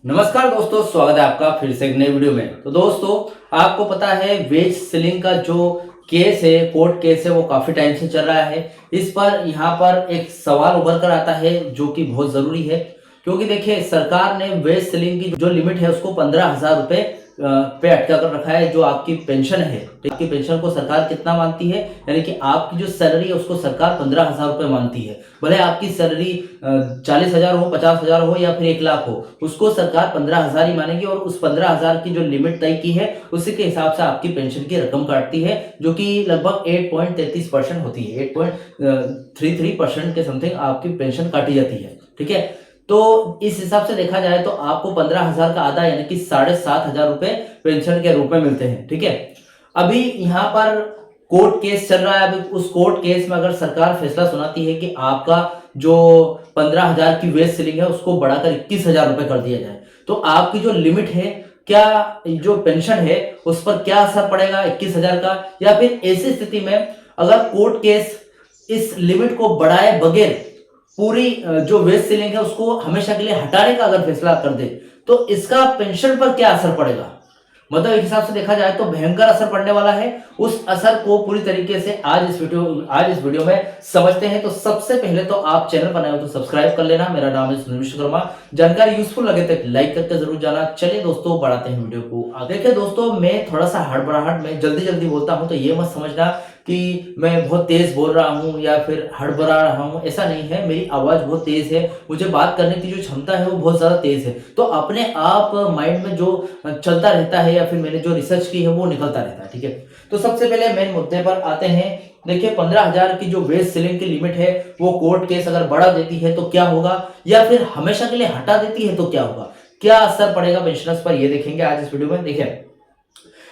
नमस्कार दोस्तों, स्वागत है आपका फिर से एक नई वीडियो में। तो दोस्तों, आपको पता है वेज सीलिंग का जो केस है, कोर्ट केस है, वो काफी टाइम से चल रहा है। इस पर यहाँ पर एक सवाल उभर कर आता है जो कि बहुत जरूरी है, क्योंकि देखिए सरकार ने वेज सीलिंग की जो लिमिट है उसको 15,000 रुपए पे अटका कर रखा है। जो आपकी पेंशन है, आपकी पेंशन को सरकार कितना मानती है, यानी कि आपकी जो सैलरी है उसको सरकार 15,000 रुपए मानती है। भले आपकी सैलरी 40,000 हो, 50,000 हो या फिर 1 लाख हो, उसको सरकार 15,000 ही मानेगी और उस 15,000 की जो लिमिट तय की है उसी के हिसाब से आपकी पेंशन की रकम काटती है, जो कि लगभग 8.33% होती है। 8.33% के समथिंग आपकी पेंशन काटी जाती है। ठीक है, तो इस हिसाब से देखा जाए तो आपको 15,000 का आधा यानी कि 7,500 रुपए पेंशन के रूप में मिलते हैं। ठीक है, अभी यहाँ पर कोर्ट केस चल रहा है। अभी उस कोर्ट केस में अगर सरकार फैसला सुनाती है कि आपका जो 15,000 की वेज सीलिंग है उसको बढ़ाकर 21,000 रुपए कर दिया जाए, तो आपकी जो लिमिट है, क्या जो पेंशन है उस पर क्या असर पड़ेगा 21,000 का, या फिर ऐसी स्थिति में अगर कोर्ट केस इस लिमिट को बढ़ाए बगैर पूरी जो वेज सीलिंग है उसको हमेशा के लिए हटाने का अगर फैसला कर दे, तो इसका पेंशन पर क्या असर पड़ेगा। मतलब एक हिसाब से देखा जाए तो भयंकर असर पड़ने वाला है। उस असर को पूरी तरीके से आज इस वीडियो में समझते हैं। तो सबसे पहले तो आप चैनल पर नए हो तो सब्सक्राइब कर लेना। मेरा नाम है सुनील विश्वकर्मा। जानकारी यूजफुल लगे तो लाइक करके जरूर जाना। चलिए दोस्तों, बढ़ाते हैं वीडियो को। देखिए दोस्तों, मैं थोड़ा सा हड़बड़ाहट में जल्दी जल्दी बोलता हूं, तो ये मत समझना कि मैं बहुत तेज बोल रहा हूं या फिर हड़बड़ा रहा हूं। ऐसा नहीं है, मेरी आवाज बहुत तेज है, मुझे बात करने की जो क्षमता है वो बहुत ज्यादा तेज है। तो अपने आप माइंड में जो चलता रहता है या फिर मैंने जो रिसर्च की है वो निकलता रहता है। ठीक है, तो सबसे पहले मेन मुद्दे पर आते हैं। देखिए 15,000 की जो वेज सीलिंग की लिमिट है वो कोर्ट केस अगर बढ़ा देती है तो क्या होगा, या फिर हमेशा के लिए हटा देती है तो क्या होगा, क्या असर पड़ेगा पेंशनर्स पर, ये देखेंगे आज इस वीडियो में। देखिए,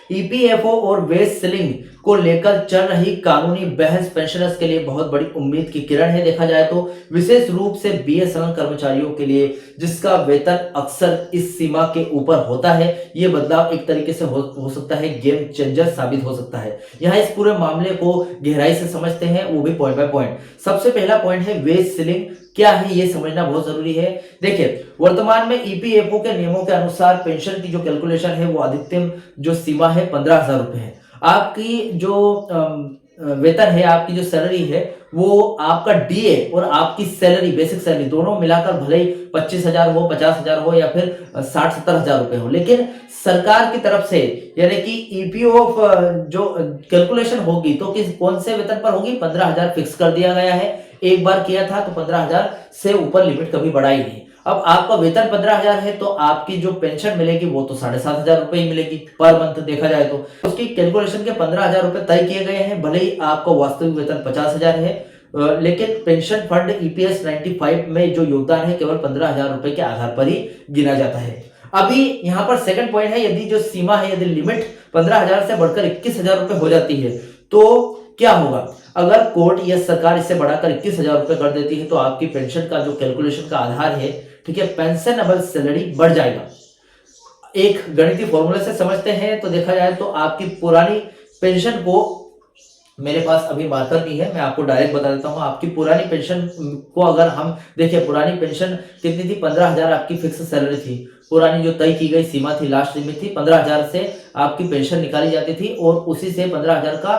ईपीएफओ और वेज सीलिंग को लेकर चल रही कानूनी बहस पेंशनर्स के लिए बहुत बड़ी उम्मीद की किरण है। देखा जाए तो विशेष रूप से बीएसएनएल कर्मचारियों के लिए, जिसका वेतन अक्सर इस सीमा के ऊपर होता है, ये बदलाव एक तरीके से हो सकता है गेम चेंजर साबित हो सकता है। यहाँ इस पूरे मामले को गहराई से समझते हैं, वो भी पॉइंट बाय पॉइंट। सबसे पहला पॉइंट है वेज सीलिंग क्या है, ये समझना बहुत जरूरी है। देखिए, वर्तमान में ईपीएफओ के नियमों के अनुसार पेंशन की जो कैलकुलेशन है वो अधिकतम जो सीमा है 15,000 रुपए है। आपकी जो वेतन है, आपकी जो सैलरी है, वो आपका डीए और आपकी सैलरी, बेसिक सैलरी दोनों मिलाकर भले ही 25,000 हो, 50,000 हो या फिर 60-70,000 रुपए हो, लेकिन सरकार की तरफ से यानी कि ईपीओ जो कैलकुलेशन होगी तो किस कौन से वेतन पर होगी, 15,000 फिक्स कर दिया गया है। एक बार किया था तो 15,000 से ऊपर लिमिट कभी बढ़ाई नहीं। अब आपका वेतन 15,000 है तो आपकी जो पेंशन मिलेगी वो तो 7,500 रुपए ही मिलेगी पर मंथ। देखा जाए तो उसकी कैलकुलेशन के 15,000 रुपए तय किए गए हैं। भले ही आपका वास्तविक वेतन 50,000 है, लेकिन पेंशन फंड ईपीएस 95 में जो योगदान है केवल 15,000 रुपए के आधार पर ही गिना जाता है। अभी यहाँ पर सेकंड पॉइंट है, यदि जो सीमा है, यदि लिमिट 15,000 से बढ़कर 21,000 रुपए हो जाती है तो क्या होगा। अगर कोर्ट या सरकार इसे बढ़ाकर 21,000 रुपए कर देती है तो आपकी पेंशन का जो कैलकुलेशन का आधार है, ठीक है, पेंशनेबल सैलरी बढ़ जाएगा। एक गणितीय फॉर्मूले से समझते हैं तो देखा जाए तो आपकी पुरानी पेंशन को, मेरे पास अभी मार्कर नहीं है, मैं आपको डायरेक्ट बता देता हूं। आपकी पुरानी पेंशन को अगर हम देखिए, पुरानी पेंशन कितनी थी, 15,000 आपकी फिक्स सैलरी थी। पुरानी जो तय की गई सीमा थी, लास्ट लिमिट थी, 15,000 से आपकी पेंशन निकाली जाती थी और उसी से 15,000 का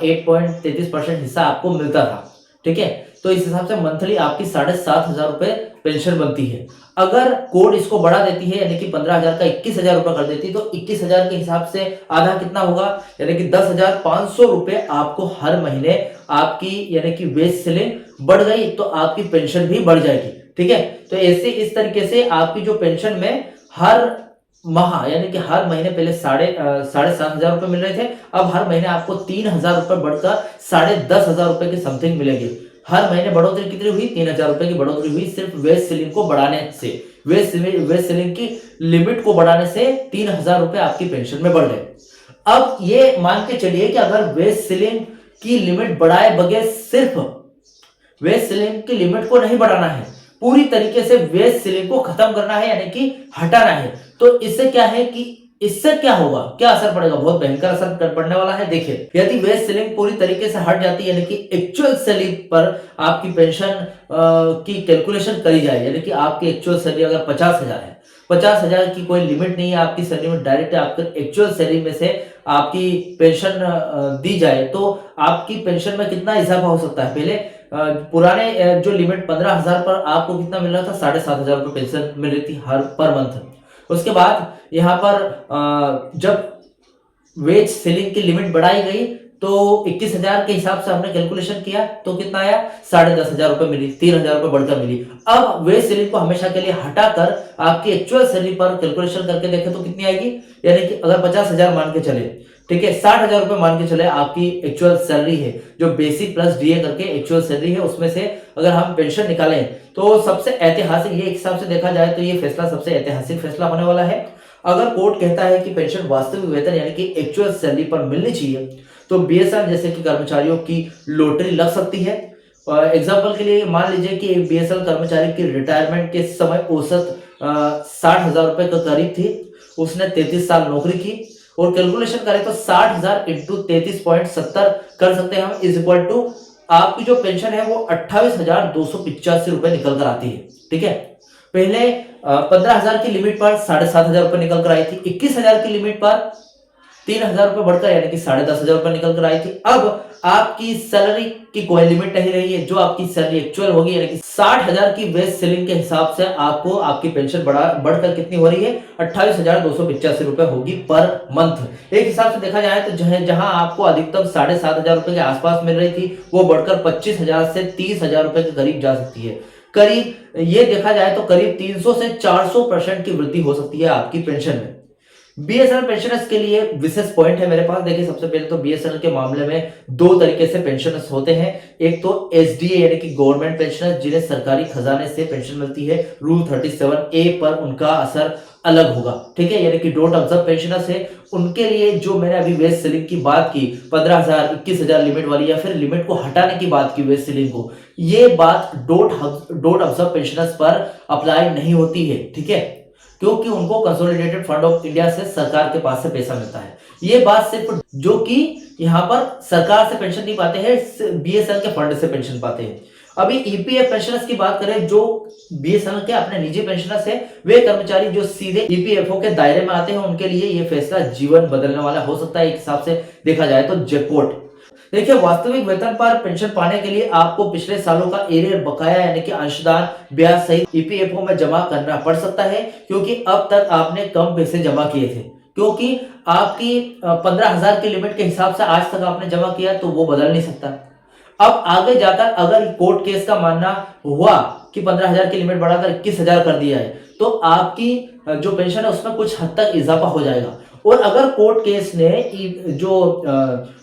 8.33% हिस्सा आपको मिलता था। ठीक है, तो इस हिसाब से मंथली आपकी 7,500 रुपए पेंशन बनती है। अगर कोर्ट इसको बढ़ा देती है यानी कि 15,000 का 21,000 रुपए कर देती है तो 21,000 के हिसाब से आधा कितना होगा, यानी कि 10,500 रुपए आपको हर महीने आपकी यानी कि वेज सीलिंग बढ़ गई तो आपकी पेंशन भी बढ़ जाएगी। ठीक है, तो ऐसे इस तरीके से आपकी जो पेंशन में हर माह यानी कि हर महीने पहले 7,500 रुपए मिल रहे थे, अब हर महीने आपको 3,000 रुपए बढ़कर 10,500 रुपए के समथिंग मिलेंगे। हर महीने बढ़ोतरी कितनी हुई, 3,000 रुपए की बढ़ोतरी हुई सिर्फ वेज सीलिंग को बढ़ाने से। वेज सीलिंग की लिमिट को बढ़ाने से 3,000 रुपए आपकी पेंशन में बढ़ गए। अब ये मान के चलिए कि अगर वेज सीलिंग की लिमिट बढ़ाए बगैर सिर्फ वेज सीलिंग की लिमिट को नहीं बढ़ाना है, पूरी तरीके से वेज सीलिंग को खत्म करना है यानी कि हटाना है, तो इससे क्या है कि इससे क्या होगा, क्या असर पड़ेगा, बहुत भयंकर असर पड़ने वाला है। देखिए, यदि वेज सीलिंग पूरी तरीके से हट जाती है यानी कि एक्चुअल सैलरी पर आपकी पेंशन की कैलकुलेशन करी जाए, यानी कि आपकी एक्चुअल सैलरी अगर 50,000 है 50,000 की कोई लिमिट नहीं है आपकी सैलरी में, डायरेक्ट आपके एक्चुअल सैलरी में से आपकी पेंशन दी जाए तो आपकी पेंशन में कितना इजाफा हो सकता है। पहले पुराने जो लिमिट 15,000 पर आपको कितना मिल रहा था, 7,500 रुपये पेंशन मिल रही थी हर पर मंथ। उसके बाद यहाँ पर जब वेज सीलिंग की लिमिट बढ़ाई गई तो 21,000 के हिसाब से हमने कैलकुलेशन किया तो कितना आया, 10,500 रुपए मिली, 3,000 रुपए बढ़कर मिली। अब वेज सीलिंग को हमेशा के लिए हटाकर आपकी एक्चुअल सैलरी पर कैलकुलेशन करके देखें तो कितनी आएगी, यानी कि अगर 50,000 मान के चले, ठीक है, 60,000 रुपए मान के चले आपकी एक्चुअल सैलरी है, जो बेसिक प्लस डीए करके एक्चुअल सैलरी है, उसमें से अगर हम पेंशन निकालें तो सबसे ऐतिहासिक, ये हिसाब से देखा जाए तो ये फैसला सबसे ऐतिहासिक फैसला होने वाला है। अगर कोर्ट कहता है कि पेंशन वास्तविक वेतन यानी कि एक्चुअल सैलरी पर मिलनी चाहिए तो बीएसएल जैसे कि कर्मचारियों की लॉटरी लग सकती है। एग्जाम्पल के लिए मान लीजिए कि एक बीएसएल कर्मचारी की रिटायरमेंट के समय औसत 60,000 रुपए के करीब थी, उसने 33 साल नौकरी की और कैलकुलेशन करें तो 60,000 इंटू 33.70 कर सकते हैं हम, इज इक्वल टू आपकी जो पेंशन है वो 28,285 रुपए निकल कर आती है। ठीक है, पहले 15,000 की लिमिट पर 7,500 रुपए निकल कर आई थी, 21,000 की लिमिट पर 3,000 रुपए बढ़कर यानी कि 10,500 रुपए निकल कर आई थी। अब आपकी सैलरी की कोई लिमिट नहीं रही है, जो आपकी सैलरी एक्चुअल होगी यानी कि 60,000 की वेज सीलिंग के हिसाब से आपको आपकी पेंशन बढ़कर कितनी हो रही है, 28,285 रुपए होगी पर मंथ। एक हिसाब से देखा जाए तो जहां आपको अधिकतम 7,500 रुपए के आसपास मिल रही थी वो बढ़कर 25,000 से 30,000 रुपए के करीब जा सकती है। करीब ये देखा जाए तो करीब 300 से 400% की वृद्धि हो सकती है आपकी पेंशन में। बीएसएनएल पेंशनर्स के लिए विशेष पॉइंट है मेरे पास। देखिए, सबसे पहले तो बीएसएनएल के मामले में दो तरीके से पेंशनर्स होते हैं। एक तो एसडीए यानी कि गवर्नमेंट पेंशनर्स, जिन्हें सरकारी खजाने से पेंशन मिलती है, रूल 37A पर उनका असर अलग होगा। ठीक है, यानी कि डोंट ऑब्जर्व पेंशनर्स है, उनके लिए जो मैंने अभी वेज सीलिंग की बात की 15,000 21,000 लिमिट वाली, या फिर लिमिट को हटाने की बात की वेज सीलिंग को, ये बात डोंट ऑब्जर्व पेंशनर्स पर अप्लाई नहीं होती है। ठीक है, क्योंकि उनको कंसोलिडेटेड फंड ऑफ इंडिया से सरकार के पास से पैसा मिलता है। ये बात सिर्फ जो कि यहाँ पर सरकार से पेंशन नहीं पाते हैं, बीएसएल के फंड से पेंशन पाते हैं। अभी ईपीएफ पेंशनर्स की बात करें, जो बीएसएल के अपने निजी पेंशनर्स है, वे कर्मचारी जो सीधे ईपीएफओ के दायरे में आते हैं, उनके लिए ये फैसला जीवन बदलने वाला हो सकता है। एक हिसाब से देखा जाए तो जैकपॉट। देखिए, वास्तविक वेतन पर पेंशन पाने के लिए आपको पिछले सालों का एरियर बकाया यानी कि अंशदान, ब्याज सहित ईपीएफओ में जमा करना पड़ सकता है, क्योंकि अब तक आपने कम पैसे जमा किए थे। क्योंकि आपकी 15,000 की लिमिट के हिसाब से आज तक आपने जमा किया तो वो बदल नहीं सकता। अब आगे जाकर अगर कोर्ट केस का मानना हुआ कि 15,000 की लिमिट बढ़ाकर 21,000 कर दिया है तो आपकी जो पेंशन है उसमें कुछ हद तक इजाफा हो जाएगा। और अगर कोर्ट केस ने जो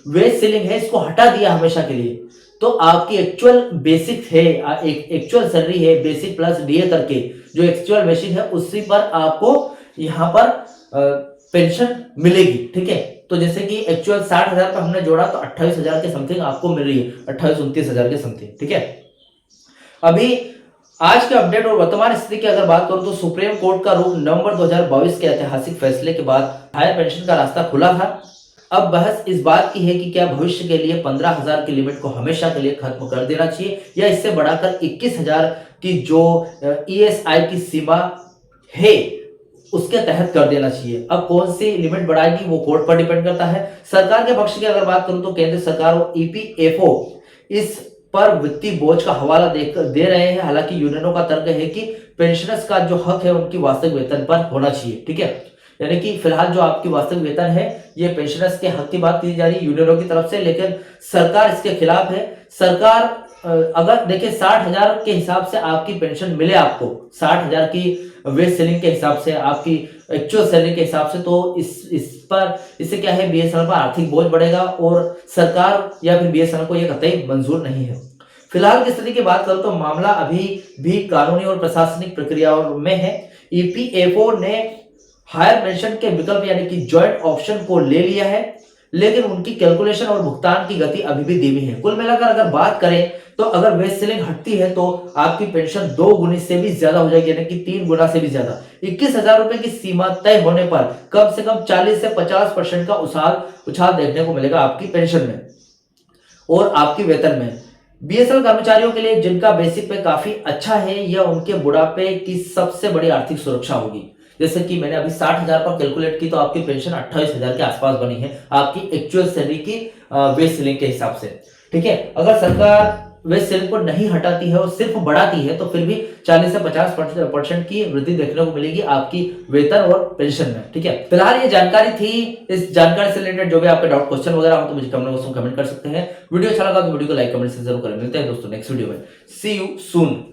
वेज सीलिंग है इसको हटा दिया हमेशा के लिए, तो आपकी एक्चुअल बेसिक है, एक्चुअल सैलरी है, बेसिक प्लस डीए करके जो एक्चुअल बेसिक है उसी पर आपको यहाँ पर पेंशन मिलेगी। ठीक है, तो जैसे कि एक्चुअल 60,000 पर हमने जोड़ा तो 28,000 के समथिंग आपको मिल रही है, 28-29,000 के समथिंग। ठीक है, अभी आज के अपडेट और वर्तमान स्थिति की अगर बात करूं तो सुप्रीम कोर्ट का रुख नवंबर 2022 के ऐतिहासिक फैसले के बाद हायर पेंशन का रास्ता खुला था। अब बहस इस बात की है कि क्या भविष्य के लिए 15,000 की लिमिट को हमेशा के लिए खत्म कर देना चाहिए या इससे बढ़ाकर 21,000 की जो ईएसआई की सीमा है उसके तहत कर देना चाहिए। अब कौन सी लिमिट बढ़ाएगी वो कोर्ट पर डिपेंड करता है। सरकार के पक्ष की अगर बात करूं तो केंद्र सरकार और ईपीएफओ इस पर वित्तीय बोझ का हवाला दे रहे हैं। हालांकि यूनियनों का तर्क है कि पेंशनर्स का जो हक है उनकी वास्तविक वेतन पर होना चाहिए। ठीक है, यानी कि फिलहाल जो आपकी वास्तविक वेतन है ये पेंशनर्स के हक की बात की जा रही है यूनियनों की तरफ से, लेकिन सरकार इसके खिलाफ है। सरकार अगर देखिए 60,000 के हिसाब से आपकी पेंशन मिले, आपको 60,000 की वेज सीलिंग के हिसाब से, आपकी एक्चुअल सैलरी के हिसाब से, तो इससे क्या है, बीएसएनएल पर आर्थिक बोझ बढ़ेगा और सरकार या फिर बीएसएनएल को यह कतई मंजूर नहीं है। फिलहाल की स्थिति की बात करूं तो मामला अभी भी कानूनी और प्रशासनिक प्रक्रियाओं में है। ईपीएफओ ने हायर पेंशन के विकल्प यानी कि जॉइंट ऑप्शन को ले लिया है, लेकिन उनकी कैलकुलेशन और भुगतान की गति अभी भी धीमी है। कुल मिलाकर अगर बात करें तो अगर वेज सीलिंग हटती है तो आपकी पेंशन 2 गुनी से भी ज्यादा हो जाएगी, यानी कि 3 गुना से भी ज्यादा। 21,000 रुपए की सीमा तय होने पर कम से कम 40 से 50% का उछाल देखने को मिलेगा आपकी पेंशन में और आपकी वेतन में। बीएसएनएल कर्मचारियों के लिए जिनका बेसिक पे काफी अच्छा है, यह उनके बुढ़ापे की सबसे बड़ी आर्थिक सुरक्षा होगी, जैसे कि मैंने अभी 60,000 पर कैलकुलेट की तो आपकी पेंशन 28,000 के आसपास बनी है आपकी एक्चुअल सैलरी की वेज सीलिंग के हिसाब से। ठीक है, अगर सरकार वेज सीलिंग को नहीं हटाती है और सिर्फ बढ़ाती है तो फिर भी 40 से 50% की वृद्धि देखने को मिलेगी आपकी वेतन और पेंशन में। ठीक है, फिलहाल ये जानकारी थी। इस जानकारी से रिलेटेड जो भी आपके डाउट क्वेश्चन वगैरह हो तो मुझे कमेंट बॉक्स में कमेंट कर सकते हैं। वीडियो अच्छा लगा तो वीडियो को लाइक कमेंट से जरूर करें। मिलते हैं दोस्तों नेक्स्ट वीडियो में। सी यू सून।